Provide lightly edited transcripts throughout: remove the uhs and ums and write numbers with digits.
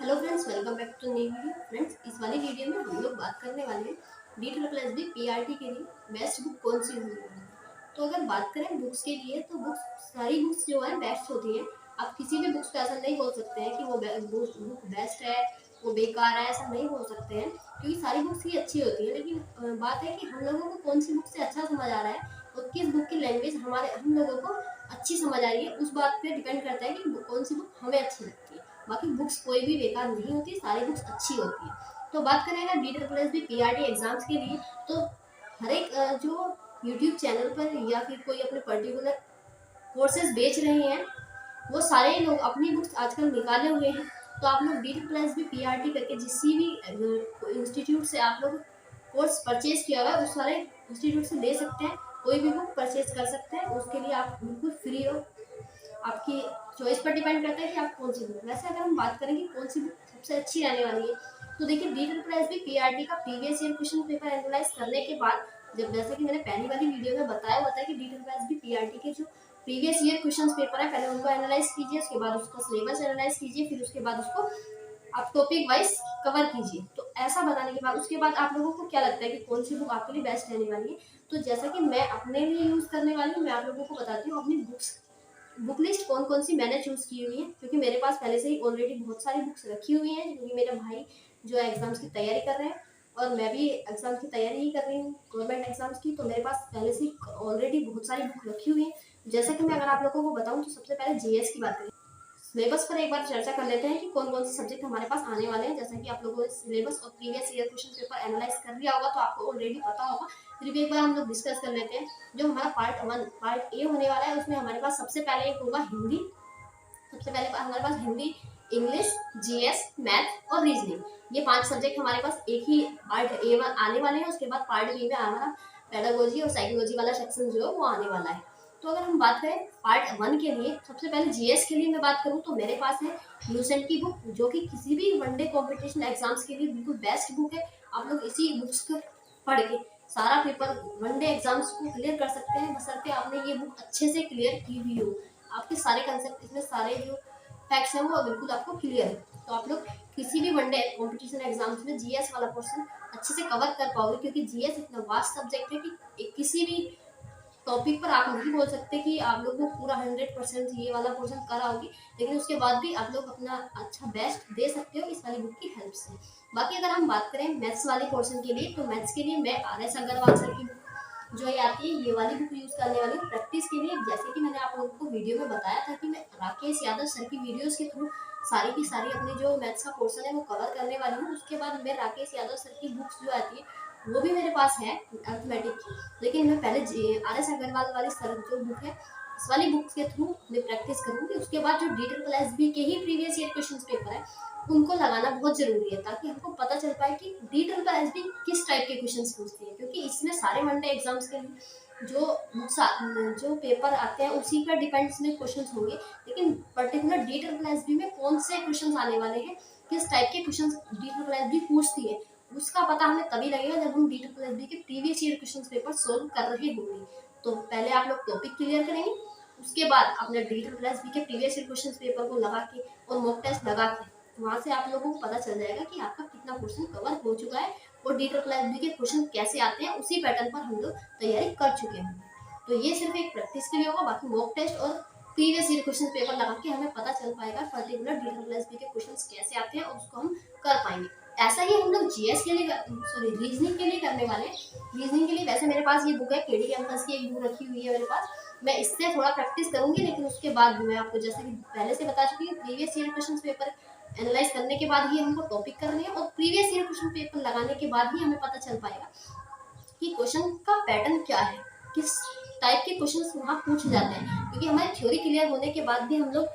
Hello friends, welcome back to new video. Friends, इस वाली video में हम लोग बात करने वाले हैं DSSB पीआरटी के लिए बेस्ट बुक कौन सी होने वाली है। तो अगर बात करें बुक्स के लिए तो बुक्स सारी बुक्स जो है बेस्ट होती हैं। आप किसी भी बुक्स को ऐसा नहीं बोल सकते हैं कि वो बुक बेस्ट है, वो बेकार है, ऐसा नहीं बोल सकते हैं क्योंकि सारी बुक्स ही अच्छी होती है। लेकिन बात है कि हम लोगों को कौन सी बुक से अच्छा समझ आ रहा है और किस बुक की लैंग्वेज हम लोगों को अच्छी समझ आ रही है, उस बात पे डिपेंड करता है कि कौन सी बुक हमें अच्छी लगती है। बाकी बुक्स कोई भी बेकार नहीं होती, सारी बुक्स अच्छी होती है। तो बात करें अगर DSSB पीआरटी एग्जाम्स के लिए, तो हर एक जो यूट्यूब चैनल पर या फिर कोई अपने पर्टिकुलर कोर्सेज बेच रहे हैं, वो सारे लोग अपनी बुक्स आजकल निकाले हुए हैं। तो आप लोग DSSB पीआरटी करके जिस भी इंस्टीट्यूट से आप लोग कोर्स परचेज किया हुआ है, उस सारे इंस्टीट्यूट से ले सकते हैं, कोई भी बुक परचेज कर सकते हैं। उसके लिए आप बिल्कुल फ्री हो, आपकी चॉइस पर डिपेंड करता है कि आप कौन सी बुक। वैसे अगर हम बात करें कि कौन सी बुक सबसे अच्छी रहने वाली है, तो देखिए DSSB पीआरटी का previous year question paper analyse करने के बाद, जब जैसा कि मैंने पहली वाली वीडियो में बताया हुआ था कि DSSB पीआरटी के जो प्रीवियस ईयर क्वेश्चन पेपर है, पहले उनको एनालाइज कीजिए, उसके बाद उसका सिलेबस एनालाइज कीजिए, फिर उसके बाद उसको आप टॉपिक वाइज कवर कीजिए। तो ऐसा बताने के बाद उसके बाद आप लोगों को क्या लगता है कि कौन सी बुक आपके लिए बेस्ट रहने वाली है। तो जैसा कि मैं अपने लिए यूज करने वाली हूँ, मैं आप लोगों को बताती हूँ अपनी बुक लिस्ट कौन कौन सी मैंने चूज की हुई है, क्योंकि मेरे पास पहले से ही ऑलरेडी बहुत सारी बुक्स रखी हुई हैं, क्योंकि मेरे भाई जो है एग्जाम्स की तैयारी कर रहे हैं और मैं भी एग्जाम्स की तैयारी ही कर रही हूँ, गवर्नमेंट एग्जाम्स की। तो मेरे पास पहले से ऑलरेडी बहुत सारी बुक रखी हुई है। जैसा कि मैं अगर आप लोगों को बताऊँ तो सबसे पहले जीएस की बात करें, सिलेबस पर एक बार चर्चा कर लेते हैं कि कौन कौन से सब्जेक्ट हमारे पास आने वाले हैं। जैसा कि आप लोगों ने सिलेबस और previous year question paper analyse कर लिया होगा, तो आपको ऑलरेडी पता होगा, फिर भी एक बार हम लोग डिस्कस कर लेते हैं। जो हमारा पार्ट ए होने वाला है, उसमें हमारे पास सबसे पहले एक होगा हिंदी। सबसे पहले हमारे पास हिंदी, इंग्लिश, जीएस, मैथ और रीजनिंग, ये 5 सब्जेक्ट हमारे पास एक ही पार्ट ए में आने वाले हैं। उसके बाद पार्ट बी में हमारा पेडागोजी और साइकोलॉजी वाला सेक्शन जो है वो आने वाला है। तो अगर हम बात करें पार्ट 1 के लिए, सबसे पहले जीएस के लिए मैं बात करूं तो मेरे पास है ल्यूसेंट की बुक, जो कि किसी भी वनडे कॉम्पिटिशन एग्जाम्स के लिए बिल्कुल बेस्ट बुक है। आप लोग इसी बुक्स को पढ़ के सारा पेपर वनडे एग्जाम्स को क्लियर कर सकते हैं, बशर्ते आपने ये बुक अच्छे से क्लियर की हुई हो। आपके सारे कंसेप्ट, इसमें सारे जो फैक्ट्स हैं वो बिल्कुल आपको क्लियर है। तो आप लोग किसी भी वनडे कॉम्पिटिशन एग्जाम्स में जीएस वाला पोर्शन अच्छे से कवर कर पाओगे, क्योंकि जीएस इतना वास्ट सब्जेक्ट है कि किसी भी टॉपिक पर आप नहीं बोल सकते कि आप लोग को पूरा 100% ये वाला पोर्शन कराओगे, लेकिन उसके बाद भी आप लोग अपना अच्छा बेस्ट दे सकते हो इस वाली बुक की हेल्प से। बाकी अगर हम बात करें मैथ्स वाले पोर्शन के लिए, तो मैथ्स के लिए मैं RS अग्रवाल सर की जो ये आती है, ये वाली बुक यूज करने वाली हूँ प्रैक्टिस के लिए। जैसे कि मैंने आप लोगों को वीडियो में बताया था कि मैं राकेश यादव सर की वीडियोस के थ्रू सारी की सारी अपनी जो मैथ्स का पोर्शन है वो कवर करने वाली हूँ। उसके बाद मैं राकेश यादव सर की बुक्स जो आती है वो भी मेरे पास है अर्थमेटिक की, लेकिन मैं पहले RS अग्रवाल वाली सर जो बुक है, इस वाली बुक के थ्रू मैं प्रैक्टिस करूँगी। उसके बाद जो DSSB के ही प्रीवियस ईयर क्वेश्चन पेपर है उनको लगाना बहुत जरूरी है, ताकि हमको पता चल पाए कि DSSB किस टाइप के क्वेश्चंस पूछती है, क्योंकि इसमें सारे वनडे एग्जाम्स के लिए जो पेपर आते हैं उसी पर डिपेंड इसमें क्वेश्चंस होंगे, लेकिन पर्टिकुलर DSSB में कौन से क्वेश्चंस आने वाले हैं, किस टाइप के क्वेश्चंस DSSB पूछती है, उसका पता हमें तभी लगेगा जब हम DSSB के previous year question paper solve कर रहे होंगे। तो पहले आप लोग टॉपिक क्लियर करेंगे, उसके बाद अपने DSSB के प्रीवियस ईयर क्वेश्चन पेपर को लगा के और मॉक टेस्ट लगा के वहाँ से आप लोगों को पता चल जाएगा कि आपका कितना क्वेश्चन कवर हो चुका है और DSSB के क्वेश्चन कैसे आते हैं, उसी पैटर्न पर हम लोग तैयारी कर चुके हैं। तो ये सिर्फ एक प्रैक्टिस के लिए होगा, बाकी मॉक टेस्ट और प्रीवियस ईयर क्वेश्चन पेपर लगा के हमें पता चल पाएगा पर्टिकुलर DSSB के क्वेश्चन कैसे आते हैं और उसको हम कर पाएंगे। ऐसा ही हम लोग जीएस के लिए रीजनिंग के लिए करने वाले हैं। रीजनिंग के लिए वैसे मेरे पास ये बुक है, केडी कैंपस की एक बुक रखी हुई है मेरे पास, मैं इससे थोड़ा प्रैक्टिस करूंगी, लेकिन उसके बाद मैं आपको जैसे कि पहले से बता चुकी हूँ, previous year question paper analyse करने के बाद ही हमको टॉपिक करने हैं और प्रीवियस ईयर क्वेश्चन पेपर लगाने के बाद ही हमें पता चल पाएगा कि क्वेश्चन का पैटर्न क्या है, किस टाइप के क्वेश्चंस वहाँ पूछ जाते हैं। क्योंकि हमारी थ्योरी क्लियर होने के बाद भी हम लोग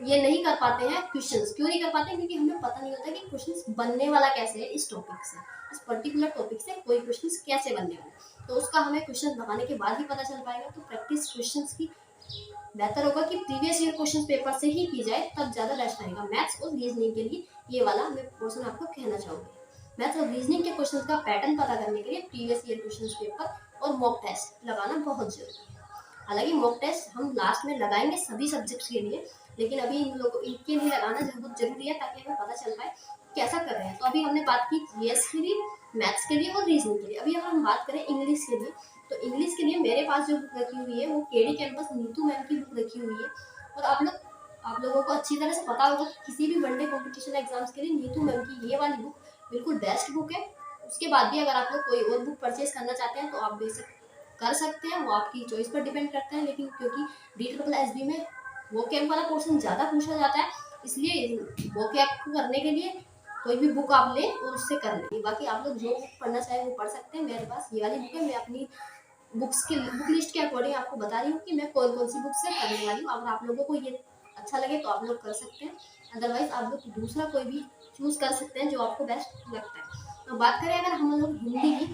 ये नहीं कर पाते हैं क्वेश्चंस, क्यों नहीं कर पाते हैं, क्योंकि हमें पता नहीं होता कि क्वेश्चंस बनने वाला कैसे है, इस टॉपिक से, इस पर्टिकुलर टॉपिक से कोई क्वेश्चंस कैसे बनने वाला, तो उसका हमें क्वेश्चन लगाने के बाद ही पता चल पाएगा। तो प्रैक्टिस क्वेश्चंस की बेहतर होगा कि प्रीवियस ईयर क्वेश्चन पेपर से ही की जाए, तब ज़्यादा बेस्ट रहेगा। मैथ्स और रीजनिंग के लिए ये वाला मैं क्वेश्चन आपको कहना चाहूँगी। मैथ्स और रीजनिंग के क्वेश्चन का पैटर्न पता करने के लिए प्रीवियस ईयर क्वेश्चन पेपर और मॉक टेस्ट लगाना बहुत जरूरी है। हालांकि मॉक टेस्ट हम लास्ट में लगाएंगे सभी सब्जेक्ट्स के लिए, लेकिन अभी इन लोगों इनके लिए लगाना बहुत जरूरी है ताकि हमें पता चल पाए कैसा कर रहे हैं। तो अभी हमने बात की जीएस के लिए, मैथ्स के लिए और रीजनिंग के लिए। अभी अगर हम बात करें इंग्लिश के लिए, तो इंग्लिश के लिए मेरे पास जो बुक रखी हुई है वो केडी कैंपस नीतू मैम की बुक रखी हुई है। और आप लोगों को अच्छी तरह से पता होगा कि किसी भी वनडे कॉम्पिटिशन एग्जाम्स के लिए नीतू मैम की ये वाली बुक बिल्कुल बेस्ट बुक है। उसके बाद भी अगर आप लोग कोई और बुक परचेज करना चाहते हैं तो आप बेशक कर सकते हैं, वो आपकी चॉइस पर डिपेंड करता है। लेकिन क्योंकि DSSB में वो कैम्प वाला पोर्शन ज़्यादा पूछा जाता है, इसलिए वो कैम्प करने के लिए कोई भी बुक आप लें और उससे कर लें। बाकी आप लोग जो बुक पढ़ना चाहें वो पढ़ सकते हैं। मेरे पास ये वाली बुक है, मैं अपनी बुक लिस्ट के अकॉर्डिंग आपको बता रही हूँ कि मैं कौन कौन सी बुक से करने वाली हूँ। अगर आप लोगों को ये अच्छा लगे तो आप लोग कर सकते हैं, अदरवाइज आप लोग दूसरा कोई भी चूज कर सकते हैं जो आपको बेस्ट लगता है। तो बात करें अगर हम लोग हिंदी की,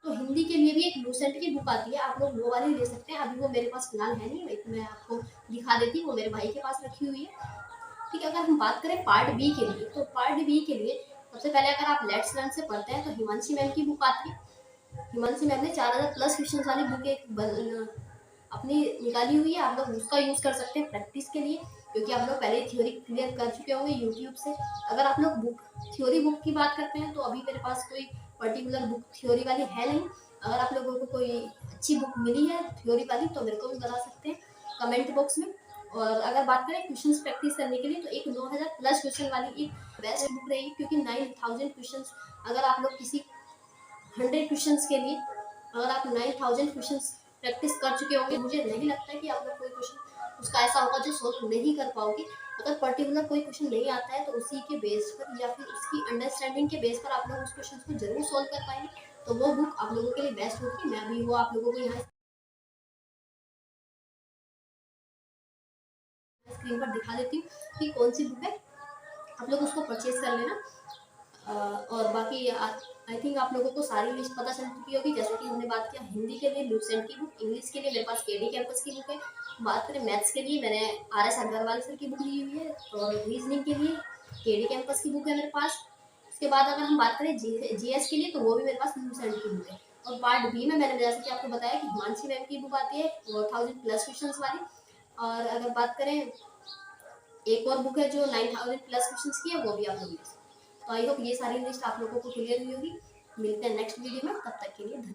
तो हिंदी के लिए भी एक लूसेंट की बुक आती है, आप लोग वो वाली ले सकते हैं। अभी वो मेरे पास फिलहाल है नहीं, मैं आपको दिखा देती हूँ, वो मेरे भाई के पास रखी हुई है। ठीक है, अगर हम बात करें पार्ट बी के लिए, तो पार्ट बी के लिए सबसे पहले अगर आप लेट्स लर्न से पढ़ते हैं तो हिमांशी मैम की बुक आती है। हिमांशी मैम ने 4000 प्लस क्वेश्चन वाली बुक एक अपनी निकाली हुई है, आप लोग उसका यूज कर सकते हैं प्रैक्टिस के लिए, क्योंकि आप लोग पहले थ्योरी क्लियर कर चुके होंगे यूट्यूब से। अगर आप लोग थ्योरी बुक की बात करते हैं तो अभी मेरे पास कोई पर्टिकुलर बुक थ्योरी वाली है नहीं। अगर आप लोगों को कोई अच्छी बुक मिली है थ्योरी वाली तो मेरे को भी बता सकते हैं कमेंट बॉक्स में। और अगर बात करें क्वेश्चंस प्रैक्टिस करने के लिए, तो एक 9000 प्लस क्वेश्चन वाली एक बेस्ट बुक रहेगी, क्योंकि 9000 क्वेश्चंस अगर आप लोग किसी 100 क्वेश्चंस के लिए अगर आप 9000 क्वेश्चंस प्रैक्टिस कर चुके होंगे, मुझे नहीं लगता कि आप लोग कोई क्वेश्चन उसका ऐसा होगा जो सोल्व नहीं कर पाओगे। अगर पर्टिकुलर कोई क्वेश्चन नहीं आता है तो उसी के बेस पर या फिर उसकी अंडरस्टैंडिंग के बेस पर आप लोग उस क्वेश्चन को जरूर सोल्व कर पाएंगे। तो वो बुक आप लोगों के लिए बेस्ट होगी। मैं भी वो आप लोगों को यहाँ स्क्रीन पर दिखा देती हूँ कि कौन सी बुक है, आप लोग उसको परचेज कर लेना। और बाकी आई थिंक आप लोगों को सारी लिस्ट पता चल चुकी होगी। जैसे कि हमने बात किया हिंदी के लिए लूसेंट की बुक, इंग्लिश के लिए मेरे पास केडी कैंपस की बुक है, बात करें मैथ्स के लिए मैंने RS अग्रवाल सर की बुक ली हुई है, और रीजनिंग के लिए केडी कैंपस की बुक है मेरे पास। उसके बाद अगर हम बात करें जीएस के लिए तो वो भी मेरे पास लूसेंट की बुक है। और पार्ट बी में मैंने जैसे कि आपको बताया कि हिमांशी मैम की बुक आती है 4000 प्लस क्वेश्चन वाली। और अगर बात करें एक और बुक है जो 9000 प्लस क्वेश्चंस की है, वो भी आप लोग ले सकते हैं। तो आई होप ये सारी लिस्ट आप लोगों को क्लियर हुई होगी। मिलते हैं नेक्स्ट वीडियो में, तब तक के लिए धन्यवाद।